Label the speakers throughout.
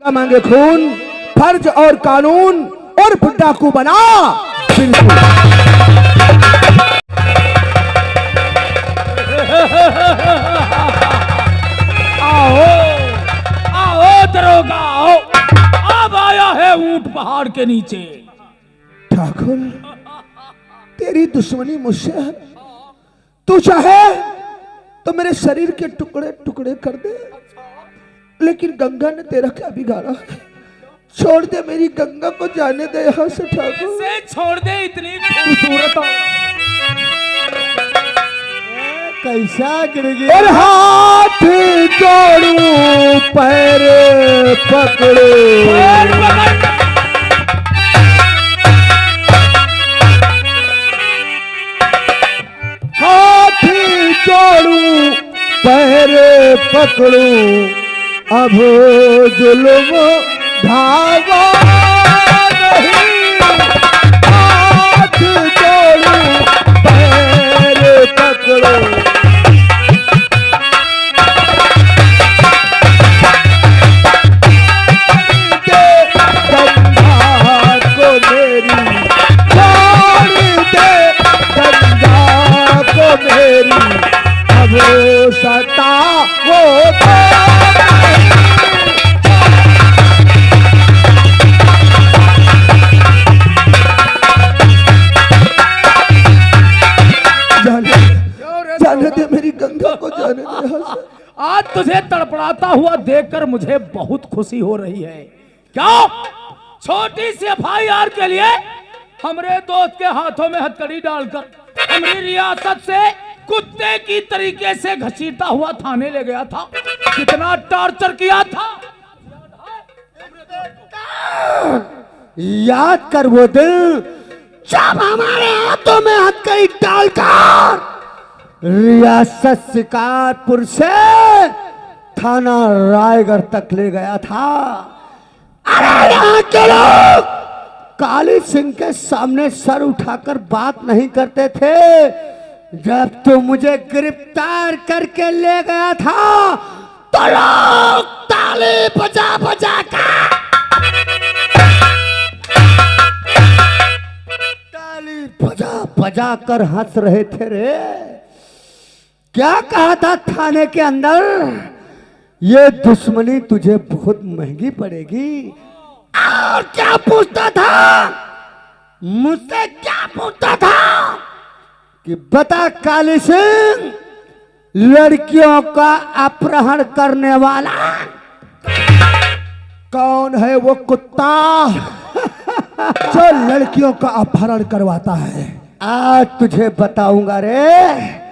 Speaker 1: मांगे खून, फर्ज और कानून और बुड्ढा को बना। बिल्कुल
Speaker 2: आओ आओ दरोगा आओ, अब आया है ऊंट पहाड़ के नीचे।
Speaker 1: ठाकुर, तेरी दुश्मनी मुझसे है। तू चाहे तो मेरे शरीर के टुकड़े टुकड़े कर दे, लेकिन गंगा ने तेरा क्या बिगाड़ा? छोड़ दे मेरी गंगा को, जाने दे यहाँ से ठाकुर।
Speaker 2: से छोड़ दे, इतनी खूबसूरत हो।
Speaker 3: कैसा गिरगी
Speaker 1: और हाथ जोड़ू पैर पकड़ो,
Speaker 2: पैर पकड़।
Speaker 1: हाथ जोड़ू पैर पकड़ू, अब जुल्म ढावा नहीं। हाथ जोड़ू पैर पकड़ो, सता वो जाने दे मेरी गंगा को, जाने दे।
Speaker 2: आज तुझे तड़पड़ाता हुआ देखकर मुझे बहुत खुशी हो रही है। क्यों? छोटी सी एफआईआर के लिए हमरे दोस्त के हाथों में हथकड़ी डालकर हमारी रियासत से कुत्ते की तरीके से घसीटता हुआ थाने ले गया था। कितना टॉर्चर किया था,
Speaker 3: याद कर वो दिन जब हमारे हाथों में हथकड़ी डालकर रियासत शिकारपुर से थाना रायगढ़ तक ले गया था। अरे यहाँ के लोग काली सिंह के सामने सर उठाकर बात नहीं करते थे। जब तू मुझे गिरफ्तार करके ले गया था तो लोग ताली बजा बजा कर ताली बजा बजा कर हंस रहे थे रे। क्या कहा था थाने के अंदर? ये दुश्मनी तुझे बहुत महंगी पड़ेगी। और क्या पूछता था मुझसे? क्या पूछता था कि बता काली सिंह, लड़कियों का अपहरण करने वाला
Speaker 1: कौन है? वो कुत्ता जो लड़कियों का अपहरण करवाता है।
Speaker 3: आज तुझे बताऊंगा रे।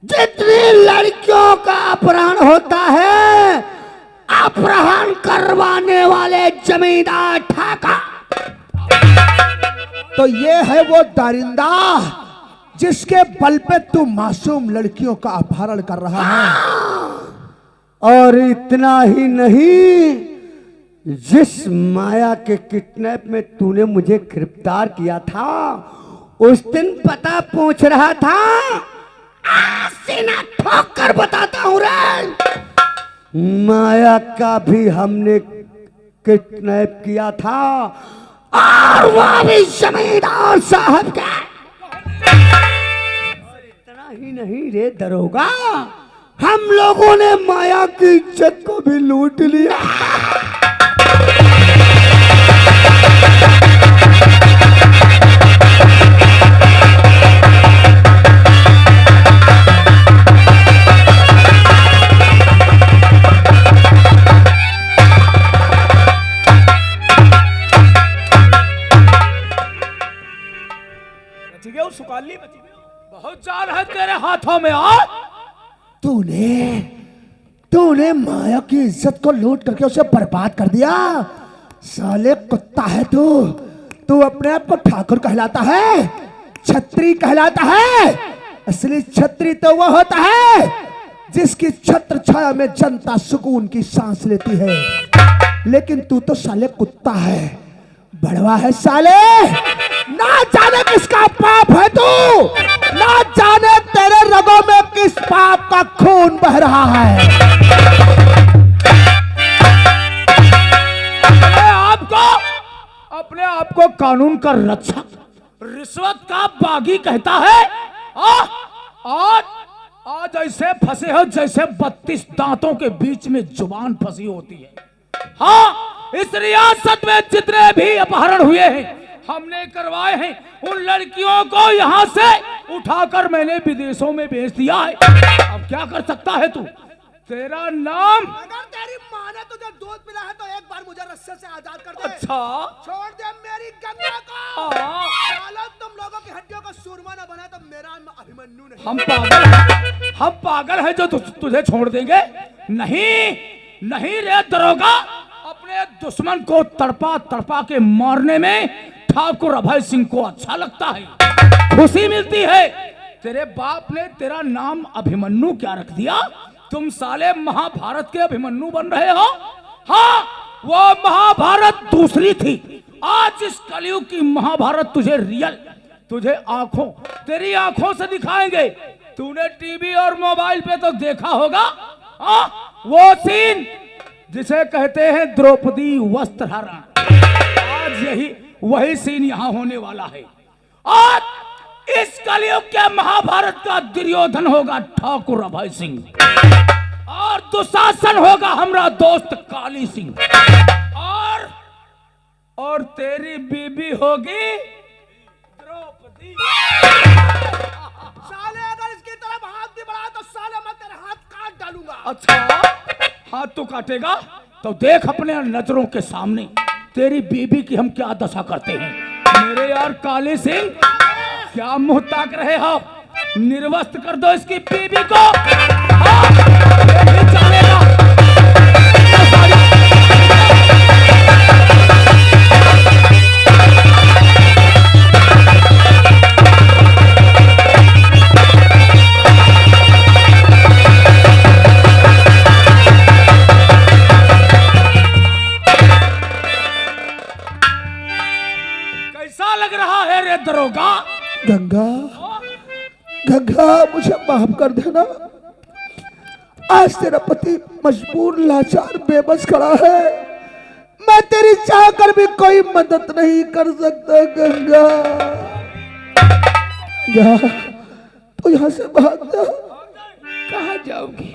Speaker 3: जितनी लड़कियों का अपहरण होता है, अपहरण करवाने वाले जमींदार ठाका।
Speaker 1: तो ये है वो दारिंदा जिसके बल पे तू मासूम लड़कियों का अपहरण कर रहा है।
Speaker 3: और इतना ही नहीं, जिस माया के किडनैप में तूने मुझे गिरफ्तार किया था, उस दिन पता पूछ रहा था। सीना ठोक कर बताता हूं रे, माया का भी हमने किडनैप किया था, और वह भी जमींदार साहब का। इतना ही नहीं रे दरोगा, हम लोगों ने माया की इज्जत को भी लूट लिया।
Speaker 2: सुकाली बहुत जान है तेरे हाथों में। आ
Speaker 1: तूने माया की इज्जत को लूट करके उसे बर्बाद कर दिया। साले कुत्ता है तू अपने आप को ठाकुर कहलाता है, छत्री कहलाता है। असली छत्री तो वह होता है जिसकी छत्र छाया में जनता सुकून की सांस लेती है। लेकिन तू तो साले कुत्ता है, बड़वा है साले। ना जाने किसका पाप है तू, ना जाने तेरे रगों में किस पाप का खून बह रहा है।
Speaker 2: कानून का रक्षक, रिश्वत का बागी कहता है। आज आज ऐसे फंसे हो जैसे 32 दांतों के बीच में जुबान फंसी होती है। हाँ, इस रियासत में जितने भी अपहरण हुए हैं हमने करवाए हैं। उन लड़कियों को यहाँ से उठाकर मैंने विदेशों में भेज दिया है। अब क्या कर सकता है तू? तेरा नाम?
Speaker 1: अगर तेरी माँ ने तुझे दूध पिला है तो एक बार मुझे रस्से से आजाद कर दे।
Speaker 2: अच्छा,
Speaker 1: छोड़ दे मेरी गंगा को।
Speaker 2: हाँ।
Speaker 1: सालों तुम लोगों की हड्डियों को सूरमा न बना तो मेरा अभिमन्यु नहीं।
Speaker 2: हम पागल हैं जो तुझे छोड़ देंगे? नहीं नहीं रे दरोगा, अपने दुश्मन को तड़पा तड़पा के मारने में ठाकुर अभय सिंह को अच्छा लगता है, खुशी मिलती है। तेरे बाप ने तेरा नाम अभिमन्यु क्या रख दिया? तुम साले महाभारत के अभिमन्यु बन रहे हो। हाँ, वो महाभारत दूसरी थी। आज इस कलयुग की महाभारत तुझे रियल, तुझे तेरी आंखों से दिखाएंगे। तूने टीवी और मोबाइल पे तो देखा होगा वो सीन जिसे कहते हैं द्रौपदी वस्त्रहरण। आज वही सीन यहाँ होने वाला है। आज इस कलयुग के महाभारत का दुर्योधन होगा ठाकुर अभय सिंह, और दुशासन होगा हमारा दोस्त काली सिंह, और तेरी बीबी होगी द्रौपदी।
Speaker 1: साले अगर इसकी तरफ हाथ भी बढ़ा तो साले मैं तेरे हाथ काट डालूंगा।
Speaker 2: अच्छा, हाथ तो काटेगा तो देख अपने नजरों के सामने तेरी बीबी की हम क्या दशा करते हैं। मेरे यार काली सिंह, क्या मुंह ताक रहे हो? निर्वस्त कर दो इसकी बीबी को। ये भी चलेगा। कैसा लग रहा है रे दरोगा?
Speaker 1: गंगा, गंगा मुझे माफ कर देना। आज तेरा पति मजबूर, लाचार, बेबस खड़ा है। मैं तेरी चाह कर भी कोई मदद नहीं कर सकता। गंगा जा, तो यहाँ से भाग जा।
Speaker 4: कहाँ जाओगी?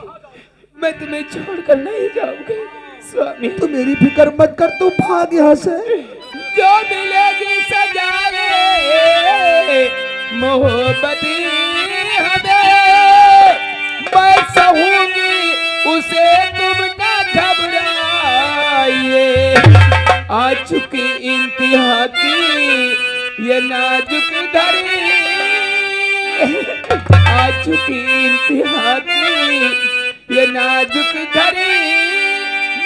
Speaker 4: मैं तुम्हें छोड़कर नहीं जाऊंगी स्वामी।
Speaker 1: तू मेरी फिक्र मत कर, तू भाग यहाँ से।
Speaker 4: जो मिलेगी सजाए मोहब्बती हमें, मैं सहूंगी उसे तुम ना घबराइए। आ चुकी इंतहा की ये नाजुक घड़ी, आ चुकी इंतहा की ये नाजुक घड़ी,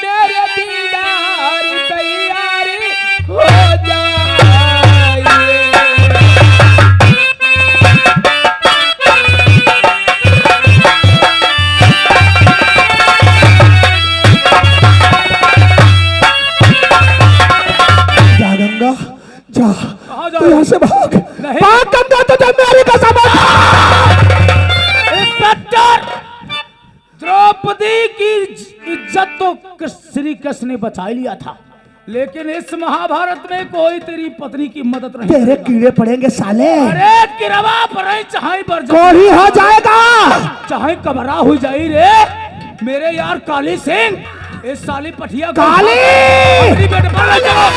Speaker 4: मेरे दीदार तैयारी हो जाइए।
Speaker 1: जा गंगा जा,
Speaker 2: कहाँ जा
Speaker 1: तू यहाँ से भाग।
Speaker 2: नहीं।
Speaker 1: भाग गंगा, तुझे मेरी कसम है।
Speaker 2: इंस्पेक्टर, द्रौपदी की इज्जत तो श्री कृष्ण ने बचा लिया था, लेकिन इस महाभारत में कोई तेरी पत्नी की मदद नहीं
Speaker 1: तेरे
Speaker 2: करेगा।
Speaker 1: कीड़े पड़ेंगे साले।
Speaker 2: अरे किरवा पर चाहे पर
Speaker 1: कोड़ी हो जाएगा।
Speaker 2: चाहे कबरा हो जाई रे मेरे यार काली सिंह। इस साली पठिया को
Speaker 1: काली!
Speaker 2: अपनी बेटे पर ले जाओ।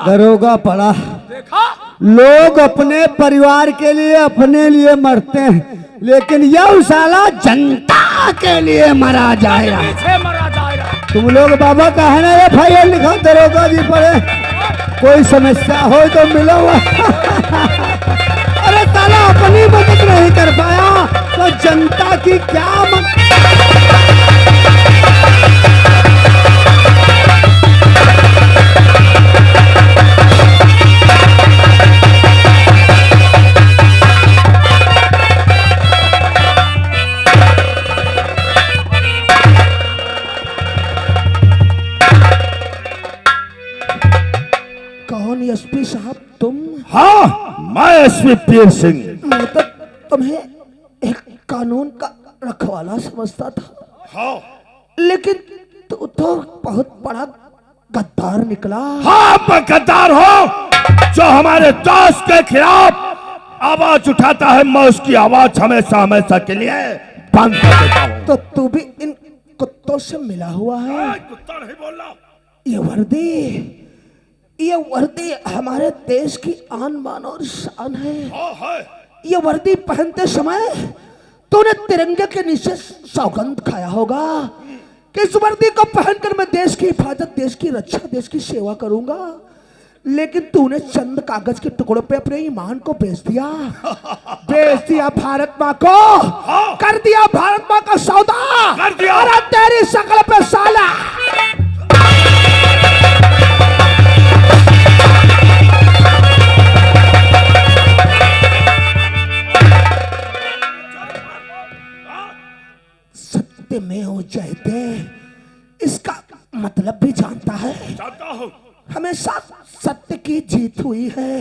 Speaker 3: दरोगा पड़ा।
Speaker 2: देखा,
Speaker 3: लोग अपने परिवार के लिए, अपने लिए मरते हैं, लेकिन यह साला जनता के लिए मरा जाएगा।
Speaker 2: पीछे मरा जाएगा।
Speaker 3: तुम लोग बाबा का है ना FIR लिखा दरोगा जी पड़े, कोई समस्या हो तो मिलो। अरे साला अपनी मदद नहीं कर पाया तो जनता की क्या मदद। एसपी पीर सिंह।
Speaker 1: मैं तो तुम्हें एक कानून का रखवाला समझता था।
Speaker 3: हाँ
Speaker 1: लेकिन तू तो बहुत बड़ा गद्दार निकला।
Speaker 3: हाँ मैं गद्दार हूँ। जो हमारे दोस्त के खिलाफ आवाज उठाता है मैं उसकी आवाज हमेशा हमेशा के लिए बंद कर देता हूँ।
Speaker 1: तो तू भी इन कुत्तों से मिला हुआ है।
Speaker 3: कुत्ता नहीं बोल रहा।
Speaker 1: ये वर्दी हमारे देश की आन बान और शान है।
Speaker 3: है।
Speaker 1: ये वर्दी पहनते समय तूने तिरंगे के नीचे सौगंध खाया होगा कि इस वर्दी को पहनकर मैं देश की हिफाजत, देश की रक्षा, देश की सेवा करूंगा। लेकिन तूने चंद कागज के टुकड़ों पे अपने ईमान को बेच दिया भारत माँ को। कर दिया भारत माँ का सौदा।
Speaker 3: कर दिया।
Speaker 1: अरे तेरी शक्ल पे साला। सत्यमेव जयते इसका मतलब भी जानता है।
Speaker 3: जानता हूँ।
Speaker 1: हमेशा सत्य की जीत हुई है,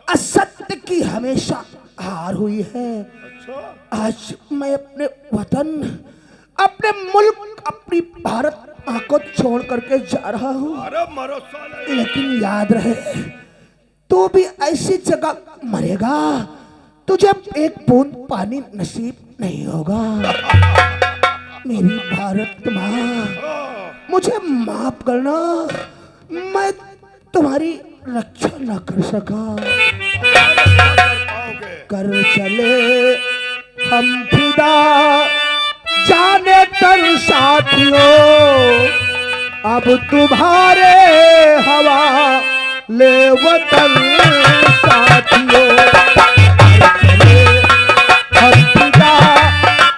Speaker 1: असत्य की हमेशा हार हुई है। आज मैं अपने वतन, अपने मुल्क, अपनी भारत माँ को छोड़ करके जा रहा हूँ। लेकिन याद रहे तू भी ऐसी जगह मरेगा तुझे एक बूंद पानी नसीब नहीं होगा। मेरी भारत माँ मुझे माफ करना, मैं तुम्हारी रक्षा न कर सका। कर चले हम फिदा जाने तर साथियों, अब तुम्हारे हवा ले वतन साथियों। कर चले हम फिदा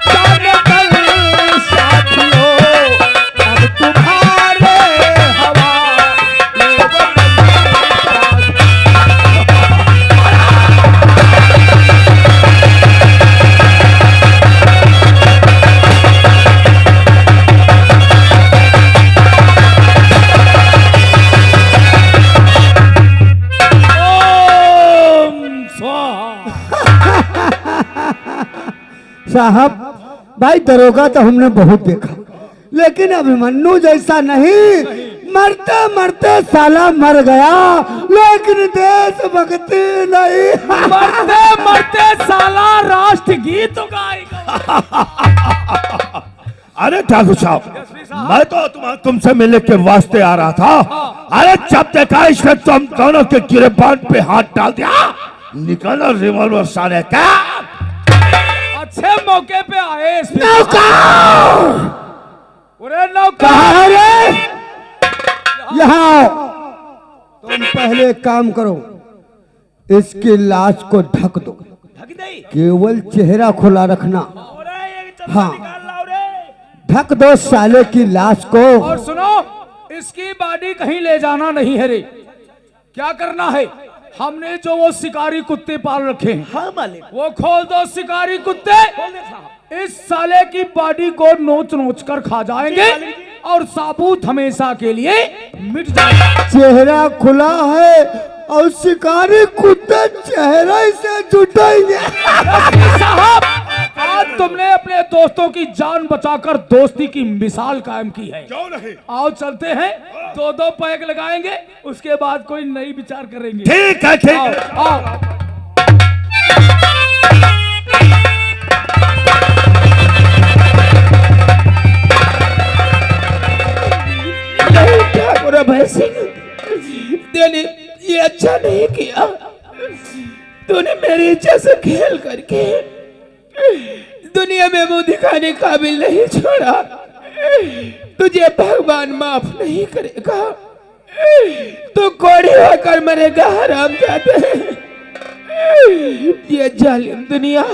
Speaker 1: जाने तर साथियों, अब तुम्हारे हवा ले वतन
Speaker 3: साहब भाई दरोगा तो हमने बहुत देखा, लेकिन अभिमन्यु जैसा नहीं। मरते मरते साला मर गया, लेकिन देशभक्ति नहीं।
Speaker 2: मरते मरते साला राष्ट्रगीत गाएगा।
Speaker 3: अरे ठाकुर साहब, मैं तो तुमसे मिलने के वास्ते आ रहा था। अरे जब देखा इसने तुम दोनों के गिरबान पे हाथ डाल दिया, निकला रिवॉल्वर साले का।
Speaker 2: अच्छे मौके पे आए।
Speaker 3: कहाँ रे? यहाँ तुम पहले काम करो, इसकी लाश को ढक दो, केवल चेहरा खुला रखना। हाँ ढक दो साले की लाश को।
Speaker 2: और सुनो, इसकी बॉडी कहीं ले जाना नहीं है रे। क्या करना है, हमने जो वो शिकारी कुत्ते पाल रखे हैं,
Speaker 1: हाँ मालिक,
Speaker 2: वो खोल दो। शिकारी कुत्ते इस साले की बॉडी को नोच नोच कर खा जाएंगे और साबुत हमेशा के लिए मिट जाएगा।
Speaker 3: चेहरा खुला है और शिकारी कुत्ते चेहरा से जुटाएंगे।
Speaker 2: साहब, आज तुमने अपने दोस्तों की जान बचाकर दोस्ती की मिसाल कायम की है।
Speaker 3: क्यों नहीं?
Speaker 2: आओ चलते हैं, दो दो पैक लगाएंगे, उसके बाद कोई नई विचार करेंगे।
Speaker 3: ठीक है, ठीक है।
Speaker 2: आओ, आओ।
Speaker 4: भय सिंह, तूने ये अच्छा नहीं किया। तूने मेरी इच्छा से खेल करके दुनिया में मुंह दिखाने काबिल नहीं छोड़ा। तुझे भगवान माफ नहीं करेगा। तू कोड़ी होकर मरेगा हरामजादे। ये जालिम दुनिया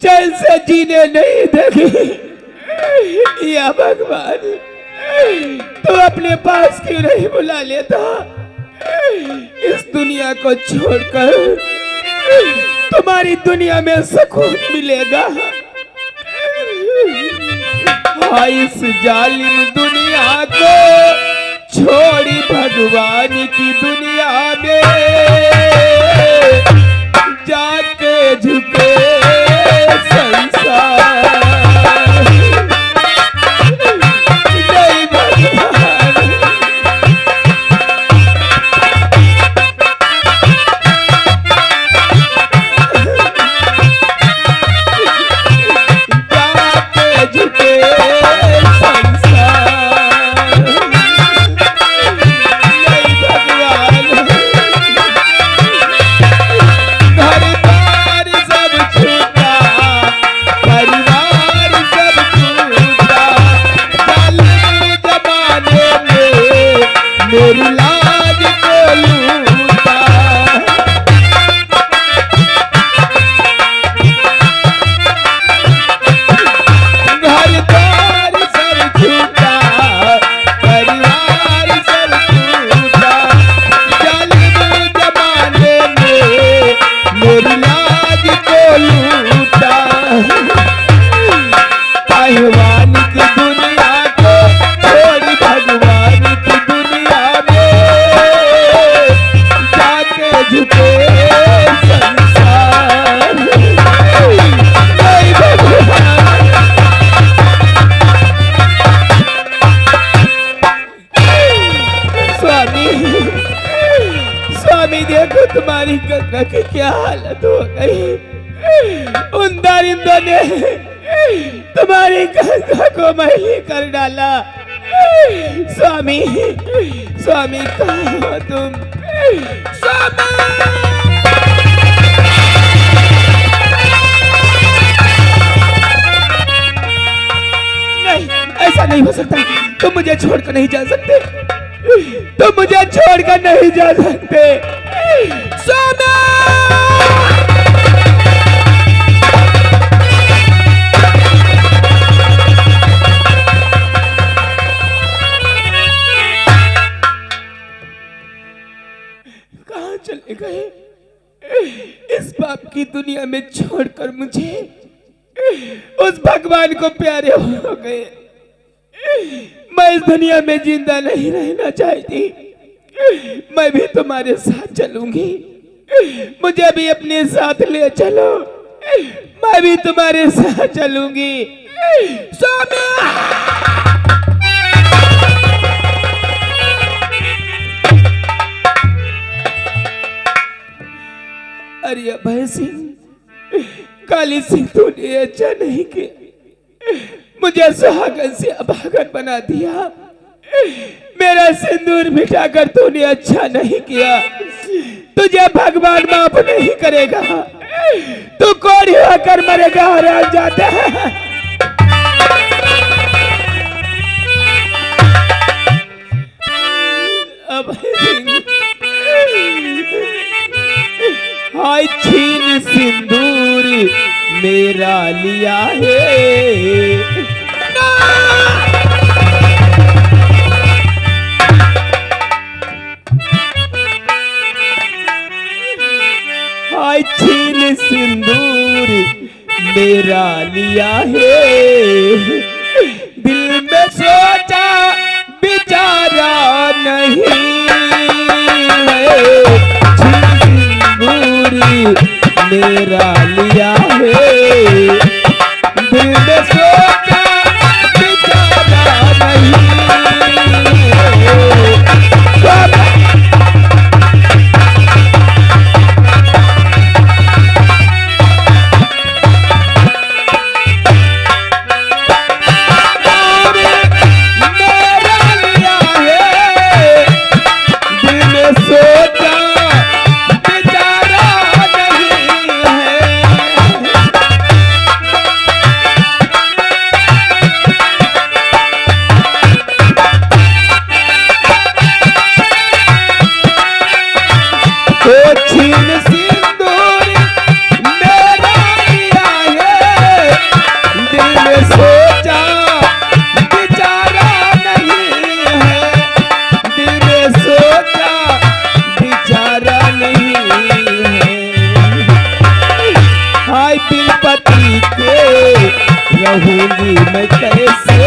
Speaker 4: चैन से जीने नहीं देगी। या भगवान, तू अपने पास क्यों नहीं बुला लेता? इस दुनिया को छोड़कर तुम्हारी दुनिया में सुकून मिलेगा। हाँ, इस जालिम दुनिया को छोड़ी भगवान की दुनिया में जाके झुके संसार। नहीं भगवान, जाके झुके संसार। नहीं भगवान, घर बार सब छूटा, परिवार सब छूटा, जालिम जमाने में मेरी लाज को लूटा। घर द्वार सब छूटा, परिवार सब छूटा, जालिम जमाने में मेरी लाज को लूटा। पहलवान की दुनिया को छोड़ भगवान की दुनिया में जाके झुके संसार। नहीं भगवान, स्वामी, स्वामी देखो तुम्हारी गंगा की क्या हालत हो गई। उन दरिंदों ने तुम्हारी गंगा को मैली कर डाला। स्वामी, स्वामी कहाँ हो तुम? स्वामी, नहीं, ऐसा नहीं हो सकता। तुम मुझे छोड़कर नहीं जा सकते, तुम मुझे छोड़कर नहीं जा सकते। स्वामी, कहाँ चले गए? इस पाप की दुनिया में छोड़कर मुझे उस भगवान को प्यारे हो गए। मैं इस दुनिया में जिंदा नहीं रहना चाहती। मैं भी तुम्हारे साथ चलूंगी, मुझे भी अपने साथ ले चलो। मैं भी तुम्हारे साथ चलूंगी। स्वामी, अरे अभय सिंह, काली सिंह, तूने अच्छा नहीं किया। मुझे सुहागन से अभागन बना दिया। मेरा सिंदूर मिटाकर तूने अच्छा नहीं किया। तुझे भगवान माफ नहीं करेगा। तू कोड़ी होकर मरेगा। हराम जाते हैं। अभय सिंह, हाय छीन सिंदूर मेरा लिया है। हाय छीन सिंदूर मेरा लिया है। दिल में सोचा बिचारा नहीं है। मेरा लिया है। दिल में सोचा बिचारा नहीं रहूंगी मैं कैसे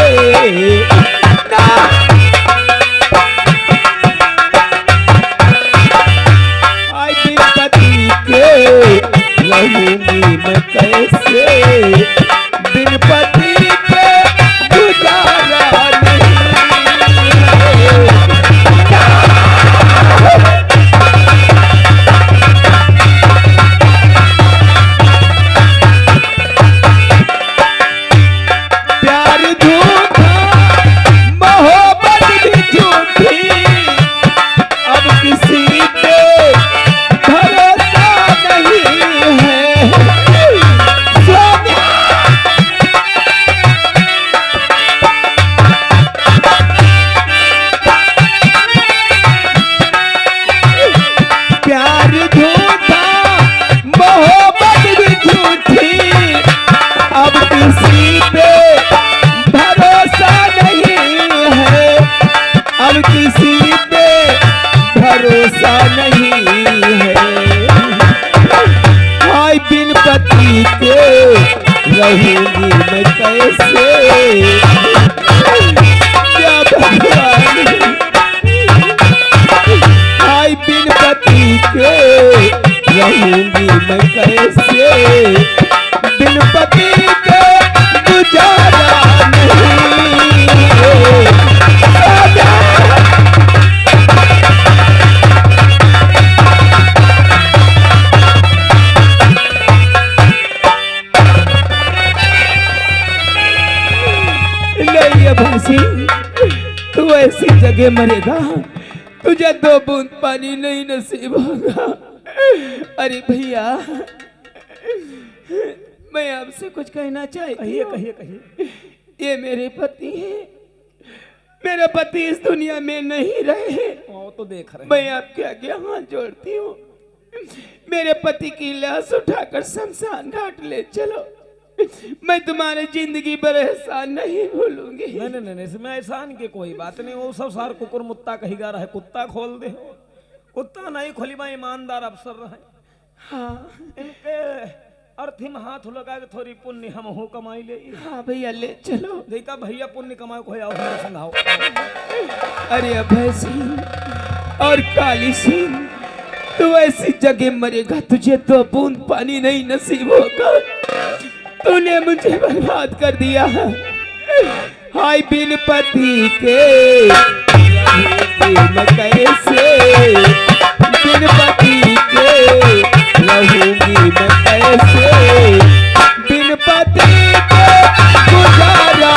Speaker 4: आई बिन पति बिन पति के गुजारा नहीं प्यार झूठा मोहब्बत भी झूठी अब किसी पे भरोसा नहीं है सोनिया प्यार झूठा मोहब्बत भी झूठी अब किसी पे भरोसा नहीं है अब किसी पे भरोसा नहीं है हाय बिन पति के रहूंगी मैं कैसे क्या भगवान हाय बिन पति के रहूंगी मैं कैसे बिन पति के गुजारा नहीं नहीं है भैंसी तू ऐसी जगह मरेगा तुझे 2 बूंद पानी नहीं नसीब होगा अरे भैया मैं आपसे कुछ कहना चाहती हूँ कहिए ये मेरे पति हैं मेरा पति इस दुनिया में नहीं रहे
Speaker 2: वो तो देख रहे
Speaker 4: मैं आपके आगे हाथ जोड़ती हूँ मेरे पति की लाश उठाकर शमशान घाट ले चलो मैं तुम्हारी जिंदगी पर एहसान नहीं भूलूंगी
Speaker 2: नहीं इसमें एहसान की कोई बात नहीं वो सब सार कुकुर मुत्ता कही गा रहा है कुत्ता खोल दे कुत्ता नहीं खोली बा ईमानदार अफसर रहे
Speaker 4: हाँ
Speaker 2: इनके अर्थी में हाथ लगा के थोड़ी पुण्य हम हो कमाई ले
Speaker 4: हाँ भैया ले चलो
Speaker 2: देखा भैया पुण्य कमाए को आओ हमारे संग आओ
Speaker 4: अरे अभय सिंह और काली सिंह तू ऐसी जगह मरेगा तुझे 2 बूंद पानी नहीं नसीब होगा तूने मुझे बर्बाद कर दिया हाय बिन पति के मैं कैसे बिन पति के रहूंगी मैं कैसे बिन पति के गुजारा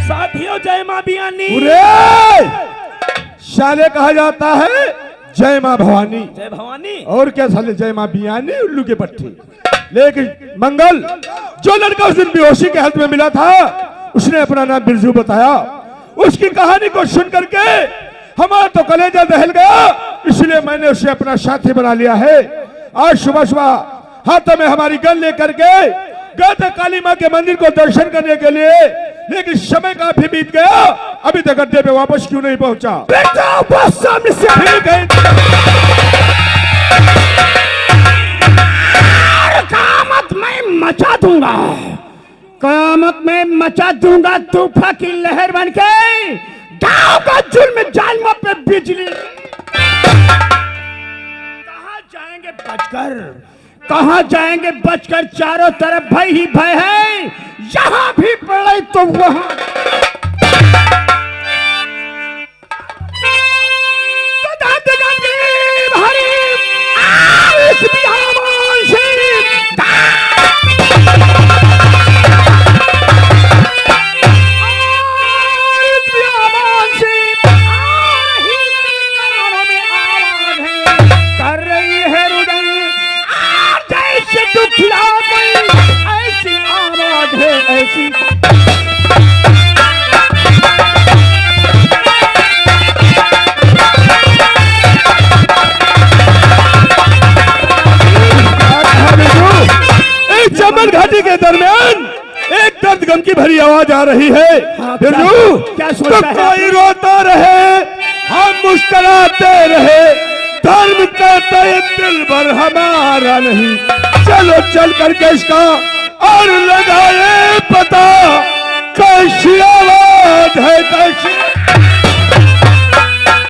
Speaker 2: साथियों जय मां बियानी
Speaker 1: शाले कहा जाता है जय मां भवानी
Speaker 2: जय भवानी
Speaker 1: और क्या साले जय मां बियानी उल्लू के पट्टी लेकिन मंगल जो लड़का उस दिन बेहोशी के हालत में मिला था उसने अपना नाम बिरजू बताया उसकी कहानी को सुन करके हमारा तो कलेजा दहल गया इसलिए मैंने उसे अपना साथी बना लिया है आज सुबह सुबह हाथों में हमारी गन लेकर के गए थे काली माँ के मंदिर को दर्शन करने के लिए लेकिन समय काफी बीत गया अभी तक अड्डे पे वापस क्यों नहीं पहुंचा बेटा बस सामने से ठीक है
Speaker 3: कयामत में मचा दूंगा कयामत में मचा दूंगा तूफान की लहर बन के गांव का जुल्म जालिमों पे बिजली कहाँ जाएंगे बचकर चारों तरफ भय ही भय है यहाँ भी पड़े तो वहां ऐसी आवाज है ऐसी
Speaker 1: चंबल घाटी के दरमियान एक दर्द गम की भरी आवाज आ रही है बिरजू
Speaker 3: क्या
Speaker 1: तो
Speaker 3: सोचता है
Speaker 1: कोई रोता रहे हम मुस्कुराते रहे धर्म कहते दिल भर हमारा नहीं चलो चल करके इसका और लगाए पता
Speaker 3: कैसी आवाज है, कैसी